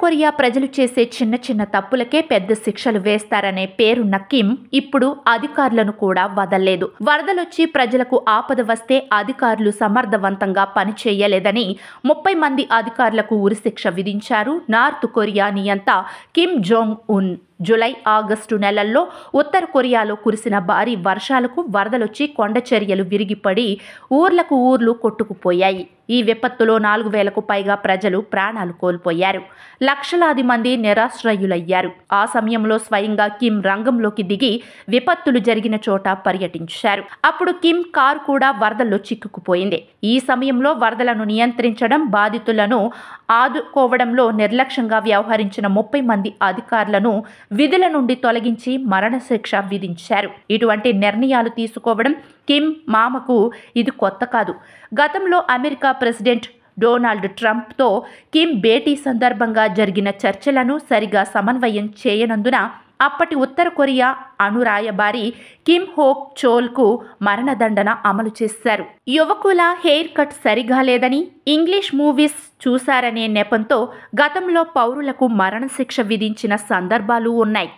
Korea ప్రజలు చేసే చిన్న చిన్న తప్పులకే పెద్ద శిక్షలు వేస్తారనే పేరున్న కిమ్ ఇప్పుడు అధికారులను కూడా వదల్లేదు. వరదలొచ్చి ప్రజలకు ఆపద వస్తే అధికారులు సమర్థవంతంగా పనిచేయలేదని 30 మంది అధికారులకు ఉరిశిక్ష విధించారు నార్త్ కొరియా నియంత Kim Jong Un. July, August నెలల్లో ఉత్తర కొరియాలో కురిసిన భారీ వర్షాలకు వరదలొచ్చి కొండ చర్యలు విరిగిపడి ఊర్లకు ఊర్లు కొట్టుకుపోయాయి. ఈ విపత్తులో 4000కు పైగా ప్రజలు ప్రాణాలు కోల్పోయారు. లక్షలాది మంది నిరాశ్రయులయ్యారు. ఆ సమయంలో స్వయంగా కిమ్ రంగంలోకి దిగి విపత్తులు జరిగిన చోట పర్యటించారు. అప్పుడు కిమ్ కారు కూడా వరదల్లో చిక్కుకుపోయింది. ఈ సమయంలో వరదలను నియంత్రించడం, బాధితులను ఆదుకోవడంలో నిర్లక్ష్యంగా వ్యవహరించిన 30 మంది అధికారులను విధుల నుండి తొలగించి మరణశిక్ష విధించారు. ఇటువంటి నిర్ణయాలు తీసుకోవడం కిమ్ మామకు ఇది కొత్త కాదు. గతంలో అమెరికా ప్రెసిడెంట్ డొనాల్డ్ ట్రంప్తో కిమ్ భేటీ సందర్భంగా జరిగిన చర్చలను సరిగా సమన్వయం చేయనందున అప్పటి ఉత్తర కొరియా అణురాయబారి కిమ్ హోక్ చోల్కు మరణదండన అమలు చేశారు. యువకుల హెయిర్ కట్ సరిగా లేదని, ఇంగ్లీష్ మూవీస్ చూశారనే నెపంతో గతంలో పౌరులకు మరణశిక్ష విధించిన సందర్భాలు ఉన్నాయి.